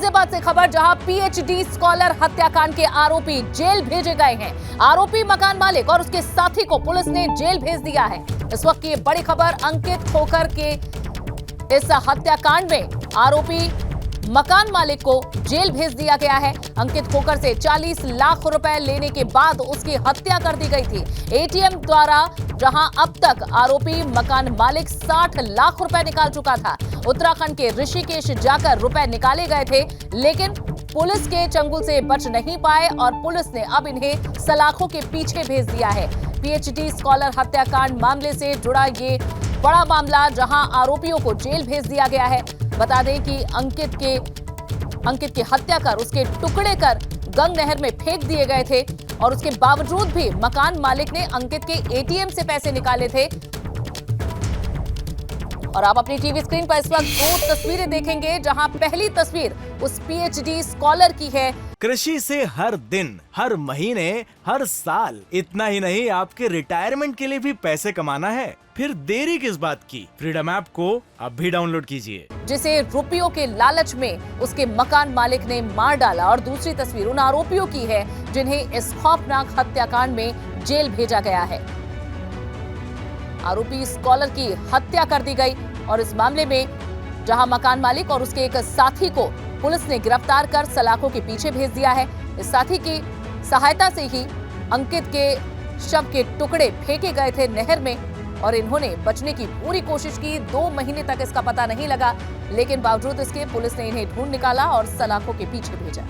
गाजियाबाद से खबर, जहां पीएचडी स्कॉलर हत्याकांड के आरोपी जेल भेजे गए हैं। आरोपी मकान मालिक और उसके साथी को पुलिस ने जेल भेज दिया है। इस वक्त की बड़ी खबर, अंकित खोकर के इस हत्याकांड में आरोपी मकान मालिक को जेल भेज दिया गया है। अंकित खोकर से 40 लाख रुपए लेने के बाद उसकी हत्या कर दी गई थी एटीएम द्वारा, जहां अब तक आरोपी मकान मालिक 60 लाख रुपए निकाल चुका था। उत्तराखंड के ऋषिकेश जाकर रुपए निकाले गए थे, लेकिन पुलिस के चंगुल से बच नहीं पाए और पुलिस ने अब इन्हें सलाखों के पीछे भेज दिया है। पीएचडी स्कॉलर हत्याकांड मामले से जुड़ा ये बड़ा मामला, जहां आरोपियों को जेल भेज दिया गया है। बता दें कि अंकित की हत्या कर उसके टुकड़े कर गंग नहर में फेंक दिए गए थे और उसके बावजूद भी मकान मालिक ने अंकित के एटीएम से पैसे निकाले थे। और आप अपनी टीवी स्क्रीन पर इस वक्त दो तस्वीरें देखेंगे, जहां पहली तस्वीर उस पीएचडी स्कॉलर की है। कृषि से हर दिन, हर महीने, हर साल, इतना ही नहीं आपके रिटायरमेंट के लिए भी पैसे कमाना है, फिर देरी किस बात की। फ्रीडम ऐप को अब भी डाउनलोड कीजिए। जिसे रुपयों के लालच में उसके मकान मालिक ने मार डाला। और दूसरी तस्वीर उन आरोपियों की है जिन्हें इस खौफनाक हत्याकांड में जेल भेजा गया है। आरोपी स्कॉलर की हत्या कर दी गई और इस मामले में जहां मकान मालिक और उसके एक साथी को पुलिस ने गिरफ्तार कर सलाखों के पीछे भेज दिया है। इस साथी की सहायता से ही अंकित के शव के टुकड़े फेंके गए थे नहर में और इन्होंने बचने की पूरी कोशिश की। 2 महीने तक इसका पता नहीं लगा, लेकिन बावजूद इसके पुलिस ने इन्हें ढूंढ निकाला और सलाखों के पीछे भेजा।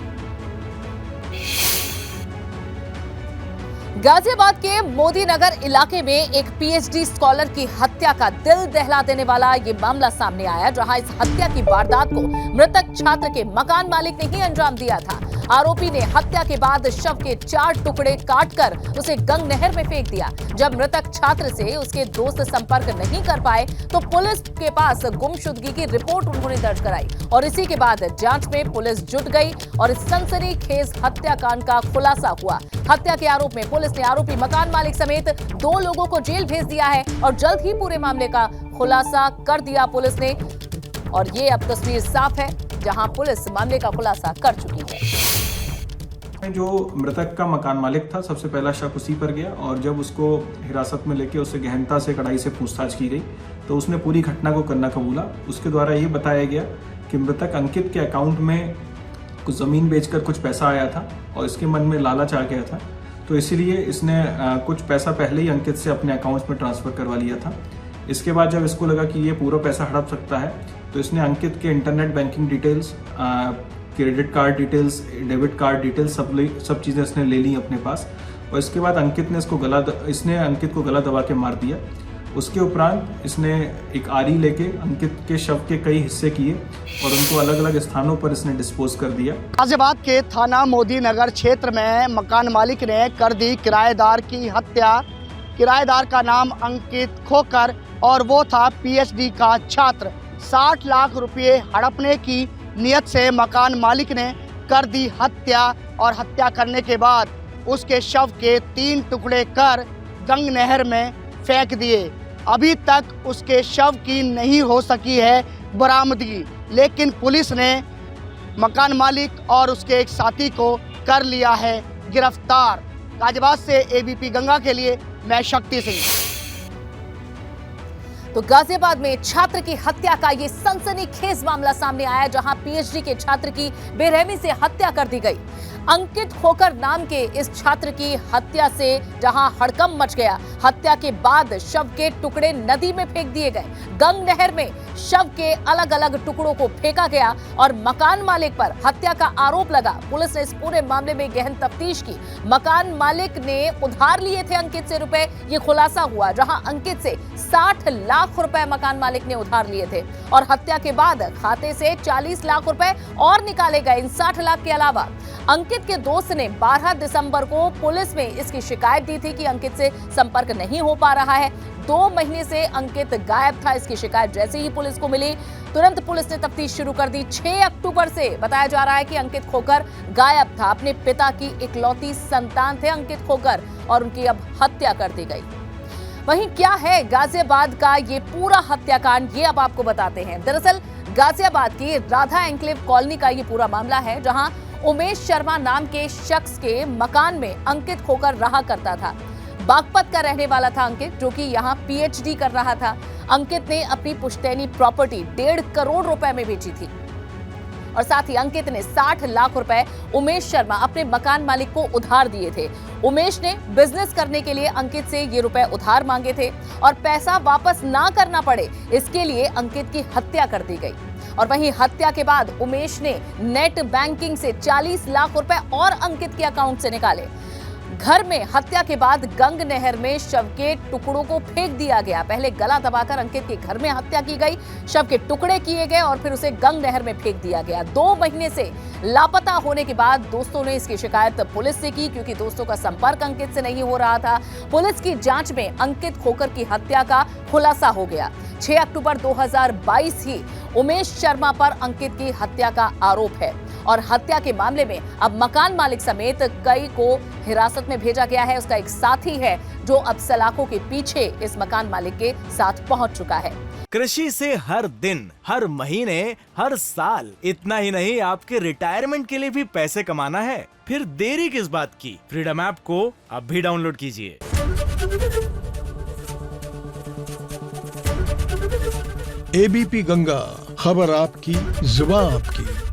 गाजियाबाद के मोदी नगर इलाके में एक पीएचडी स्कॉलर की हत्या का दिल दहला देने वाला ये मामला सामने आया, जहां इस हत्या की वारदात को मृतक छात्र के मकान मालिक ने ही अंजाम दिया था। आरोपी ने हत्या के बाद शव के 4 टुकड़े काटकर उसे गंग नहर में फेंक दिया। जब मृतक छात्र से उसके दोस्त संपर्क नहीं कर पाए तो पुलिस के पास गुमशुदगी की रिपोर्ट उन्होंने दर्ज कराई और इसी के बाद जांच में पुलिस जुट गई और इस सनसनीखेज हत्याकांड का खुलासा हुआ। हत्या के आरोप में पुलिस ने आरोपी मकान मालिक समेत 2 लोगों को जेल भेज दिया है और जल्द ही पूरे मामले का खुलासा कर दिया पुलिस ने। और ये अब तस्वीर साफ है, जहां पुलिस मामले का खुलासा कर चुकी है। जो मृतक का मकान मालिक था, सबसे पहला शक उसी पर गया और जब उसको हिरासत में लेके उससे गहनता से कड़ाई से पूछताछ की गई तो उसने पूरी घटना को करना कबूला। उसके द्वारा ये बताया गया कि मृतक अंकित के अकाउंट में कुछ ज़मीन बेचकर कुछ पैसा आया था और इसके मन में लालच आ गया था, तो इसीलिए इसने कुछ पैसा पहले ही अंकित से अपने अकाउंट में ट्रांसफ़र करवा लिया था। इसके बाद जब इसको लगा कि ये पूरा पैसा हड़प सकता है तो इसने अंकित के internet banking details, credit card details, debit card details सब चीज़ें इसने ले ली अपने पास और इसके बाद इसने अंकित को गला दबा के मार दिया। उसके उपरांत इसने एक आरी लेके अंकित के शव के कई हिस्से किए और उनको अलग अलग स्थानों पर इसने डिस्पोज कर दिया। गाजियाबाद के थाना मोदी नगर क्षेत्र में मकान मालिक ने कर दी किराएदार की हत्या। किराएदार का नाम अंकित खोकर और वो था पीएचडी का छात्र। 60 लाख रुपये हड़पने की नियत से मकान मालिक ने कर दी हत्या और हत्या करने के बाद उसके शव के 3 टुकड़े कर गंग नहर में फेंक दिए। अभी तक उसके शव की नहीं हो सकी है बरामदगी, लेकिन पुलिस ने मकान मालिक और उसके एक साथी को कर लिया है गिरफ्तार। गाजियाबाद से एबीपी गंगा के लिए मैं शक्ति सिंह। तो गाजियाबाद में छात्र की हत्या का ये सनसनीखेज मामला सामने आया, जहां पीएचडी के छात्र की बेरहमी से हत्या कर दी गई। अंकित खोकर नाम के इस छात्र की हत्या से जहां हड़कंप मच गया। हत्या के बाद शव के टुकड़े नदी में फेंक दिए गए। गंग नहर में शव के अलग अलग टुकड़ों को फेंका गया और मकान मालिक पर हत्या का आरोप लगा। पुलिस ने इस पूरे मामले में गहन तफ्तीश की। मकान मालिक ने उधार लिए थे अंकित से रुपए, ये खुलासा हुआ, जहां अंकित से 60 लाख रुपए मकान मालिक ने उधार लिए थे और हत्या के बाद खाते से 40 लाख रुपए और निकाले गए। इन 60 लाख के अलावा अंकित के दोस्त ने 12 दिसंबर को पुलिस में इसकी शिकायत दी थी कि अंकित से संपर्क नहीं हो पा रहा है। 2 महीने से अंकित गायब था। इसकी शिकायत जैसे ही पुलिस को मिली, तुरंत पुलिस ने तफ्तीश शुरू कर दी। 6 अक्टूबर से बताया जा रहा है कि अंकित खोकर गायब था। अपने पिता की इकलौती संतान थे अंकित खोकर और उनकी अब हत्या कर दी गई। वहीं क्या है गाजियाबाद का ये पूरा हत्याकांड, ये अब आपको बताते हैं। दरअसल गाजियाबाद की राधा एन्क्लेव कॉलोनी का ये पूरा मामला है, जहां उमेश शर्मा नाम के शख्स के मकान में अंकित खोकर रहा करता था। बागपत का रहने वाला था अंकित, जो कि यहाँ पीएचडी कर रहा था। अंकित ने अपनी पुश्तैनी प्रॉपर्टी 1.5 करोड़ रुपए में बेची थी और साथ ही अंकित ने 60 लाख रुपए उमेश शर्मा अपने मकान मालिक को उधार दिए थे। उमेश ने बिजनेस करने के लिए अंकित से ये रुपए उधार मांगे थे और पैसा वापस ना करना पड़े, इसके लिए अंकित की हत्या कर दी गई। और वहीं हत्या के बाद उमेश ने नेट बैंकिंग से 40 लाख रुपए और अंकित के अकाउंट से निकाले। घर में हत्या के बाद गंग नहर में शव के टुकड़ों को फेंक दिया गया। पहले गला दबाकर अंकित के घर में हत्या की गई, शव के टुकड़े किए गए और फिर उसे गंग नहर में फेंक दिया गया। 2 महीने से लापता होने के बाद दोस्तों ने इसकी शिकायत पुलिस से की, क्योंकि दोस्तों का संपर्क अंकित से नहीं हो रहा था। पुलिस की जांच में अंकित खोकर की हत्या का खुलासा हो गया। 6 अक्टूबर 2022 ही उमेश शर्मा पर अंकित की हत्या का आरोप है और हत्या के मामले में अब मकान मालिक समेत कई को हिरासत में भेजा गया है। उसका एक साथी है जो अब सलाखों के पीछे इस मकान मालिक के साथ पहुंच चुका है। कृषि से हर दिन, हर महीने, हर साल, इतना ही नहीं आपके रिटायरमेंट के लिए भी पैसे कमाना है। फिर देरी किस बात की? फ्रीडम ऐप को अब भी डाउनलोड कीजिए। एबीपी गंगा, खबर आपकी, जुबान आपकी।